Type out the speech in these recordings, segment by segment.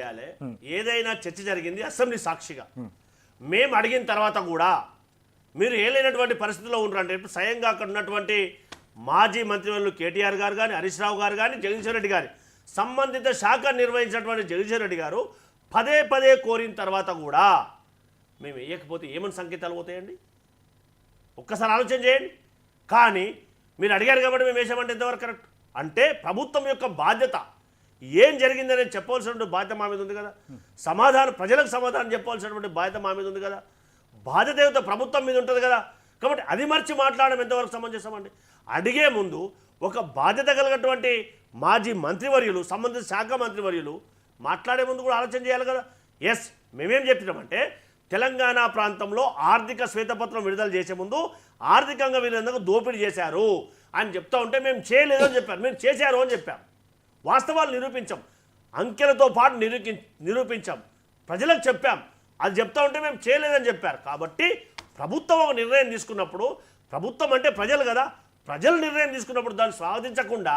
చేయాలి. ఏదైనా చర్చ జరిగింది అసెంబ్లీ సాక్షిగా, మేము అడిగిన తర్వాత కూడా మీరు ఏలైనటువంటి పరిస్థితిలో ఉన్నారంటే స్వయంగా అక్కడ ఉన్నటువంటి మాజీ మంత్రివర్యులు కేటీఆర్ గారు కానీ, హరీష్ రావు గారు కానీ, జగదీశ్వర్ రెడ్డి గారు, సంబంధిత శాఖ నిర్వహించినటువంటి జగదీశ్వర్ రెడ్డి గారు పదే పదే కోరిన తర్వాత కూడా మేము వేయకపోతే ఏమని సంకేతాలు పోతాయండి? ఒక్కసారి ఆలోచన చేయండి. కానీ మీరు అడిగారు కాబట్టి మేము వేసామంటే ఎంతవరకు కరెక్ట్? అంటే ప్రభుత్వం యొక్క బాధ్యత ఏం జరిగిందని చెప్పవలసినటువంటి బాధ్యత మా మీద ఉంది కదా. సమాధానం ప్రజలకు సమాధానం చెప్పవలసినటువంటి బాధ్యత మా మీద ఉంది కదా. బాధ్యత ప్రభుత్వం మీద ఉంటుంది కదా. కాబట్టి అది మర్చి మాట్లాడడం ఎంతవరకు సమంజసమండి? అడిగే ముందు ఒక బాధ్యత కలిగినటువంటి మాజీ మంత్రివర్యులు, సంబంధిత శాఖ మంత్రివర్యులు మాట్లాడే ముందు కూడా ఆలోచన చేయాలి కదా. ఎస్, మేమేం చెప్తున్నామంటే తెలంగాణ ప్రాంతంలో ఆర్థిక శ్వేతపత్రం విడుదల చేసే ముందు ఆర్థికంగా వీళ్ళందరూ దోపిడీ చేశారు అని చెప్తా ఉంటే మేము చేయలేదు అని చెప్పారు, మీరు చేశారు అని చెప్పాం. వాస్తవాలు నిరూపించాం, అంకెలతో పాటు నిరూపించాం, ప్రజలకు చెప్పాం. అది చెప్తా ఉంటే మేము చేయలేదని చెప్పారు. కాబట్టి ప్రభుత్వం ఒక నిర్ణయం తీసుకున్నప్పుడు, ప్రభుత్వం అంటే ప్రజలు కదా, ప్రజలు నిర్ణయం తీసుకున్నప్పుడు దాన్ని స్వాగతించకుండా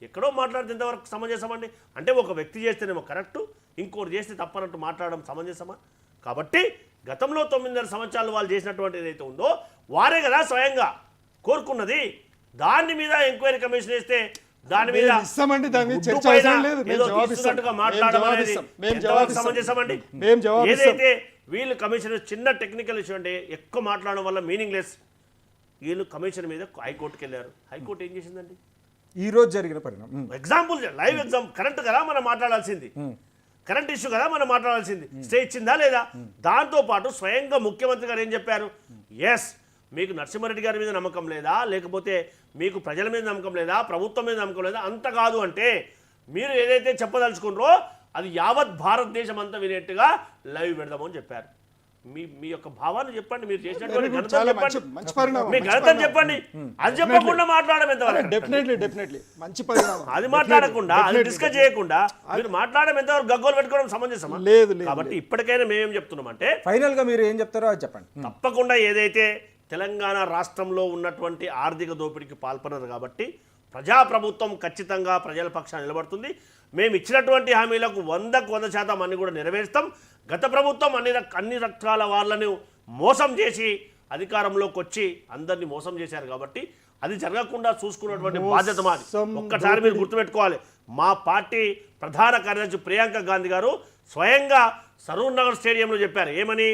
ఎక్కడో మాట్లాడితే ఎంతవరకు సమంజసమండి? అంటే ఒక వ్యక్తి చేస్తేనేమో కరెక్టు, ఇంకోటి చేస్తే తప్పనట్టు మాట్లాడడం సమంజసమా? కాబట్టి గతంలో 9.5 సంవత్సరాలు వాళ్ళు చేసినటువంటి ఏదైతే ఉందో వారే కదా స్వయంగా కోరుకున్నది. దాని మీద ఎంక్వైరీ కమిషన్ వేస్తే దాని మీద సమంజసమండి? ఏదైతే వీళ్ళు కమిషన్ చిన్న టెక్నికల్ ఇష్యూ అంటే ఎక్కువ మాట్లాడడం వల్ల మీనింగ్లెస్. వీళ్ళు కమిషన్ మీద హైకోర్టుకి వెళ్ళారు. హైకోర్టు ఏం చేసిందండి? ఈ రోజు జరిగిన పరిణామం ఎగ్జాంపుల్, లైవ్ ఎగ్జాంపుల్, కరెంట్ కదా మనం మాట్లాడాల్సింది, కరెంట్ ఇష్యూ కదా మనం మాట్లాడాల్సింది. స్టే ఇచ్చిందా లేదా? దాంతోపాటు స్వయంగా ముఖ్యమంత్రి గారు ఏం చెప్పారు? ఎస్, మీకు నరసింహారెడ్డి గారి మీద నమ్మకం లేదా, లేకపోతే మీకు ప్రజల మీద నమ్మకం లేదా, ప్రభుత్వం మీద నమ్మకం లేదా, అంత కాదు అంటే మీరు ఏదైతే చెప్పదలుచుకున్నారో అది యావత్ భారతదేశం అంతా వినేట్టుగా లైవ్ పెడదామని చెప్పారు. మీ యొక్క భావాన్ని చెప్పండి, మీరు చేసినటువంటి మీ ఘనతను చెప్పండి. అది చెప్పకుండా మాట్లాడడం ఎంతవరకు? అది మాట్లాడకుండా, అది డిస్కస్ చేయకుండా మీరు మాట్లాడడం ఎంతవరకు? గగ్గోలు పెట్టుకోవడం సమంజసమా? లేదు. కాబట్టి ఇప్పటికైనా మేమేం చెప్తున్నామంటే ఫైనల్ గా మీరు ఏం చెప్తారో అది చెప్పండి. తప్పకుండా ఏదైతే తెలంగాణ రాష్ట్రంలో ఉన్నటువంటి ఆర్థిక దోపిడీకి పాల్పడరు కాబట్టి ప్రజాప్రభుత్వం ఖచ్చితంగా ప్రజల పక్షాన నిలబడుతుంది. మేము ఇచ్చినటువంటి హామీలకు 100% అన్ని కూడా నెరవేరుస్తాం. గత ప్రభుత్వం అన్ని రకాల వాళ్ళని మోసం చేసి అధికారంలోకి వచ్చి అందరినీ మోసం చేశారు కాబట్టి అది జరగకుండా చూసుకున్నటువంటి బాధ్యత మాది. ఒక్కసారి మీరు గుర్తుపెట్టుకోవాలి, మా పార్టీ ప్రధాన కార్యదర్శి ప్రియాంక గాంధీ గారు స్వయంగా సరూర్ నగర్ స్టేడియంలో చెప్పారు. ఏమని?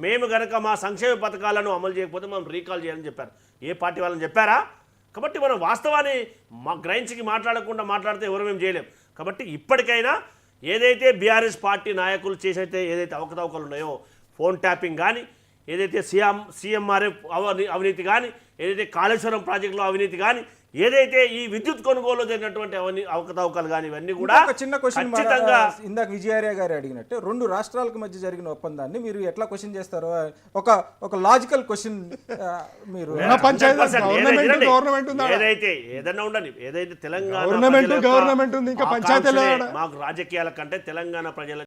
మేము గనక మా సంక్షేమ పథకాలను అమలు చేయకపోతే మనం రీకాల్ చేయాలని చెప్పారు. ఏ పార్టీ వాళ్ళని చెప్పారా? కాబట్టి మనం వాస్తవాన్ని గ్రహించి మాట్లాడకుండా మాట్లాడితే ఎవరు మేము చేయలేం. కాబట్టి ఇప్పటికైనా ఏదైతే బీఆర్ఎస్ పార్టీ నాయకులు చేసైతే ఏదైతే అవకతవకలు ఉన్నాయో, ఫోన్ ట్యాపింగ్ కానీ, ఏదైతే సీఎంఆర్ఎఫ్ అవినీతి కానీ, ఏదైతే కాళేశ్వరం ప్రాజెక్టులో అవినీతి కానీ, ఏదైతే ఈ విద్యుత్ కొనుగోలు జరిగినటువంటి అవకతవకలు కానీ, ఇవన్నీ కూడా చిన్న క్వశ్చన్. ఇందాక విజయార్య గారు అడిగినట్టు 2 రాష్ట్రాలకు మధ్య జరిగిన ఒప్పందాన్ని మీరు ఎట్లా క్వశ్చన్ చేస్తారో ఒక లాజికల్ క్వశ్చన్. మీరు ఏదైతే ఏదన్నా ఉండండి, ఏదైతే తెలంగాణ గవర్నమెంట్ ఉంది, ఇంకా పంచాయతీలో మాకు రాజకీయాల కంటే తెలంగాణ ప్రజల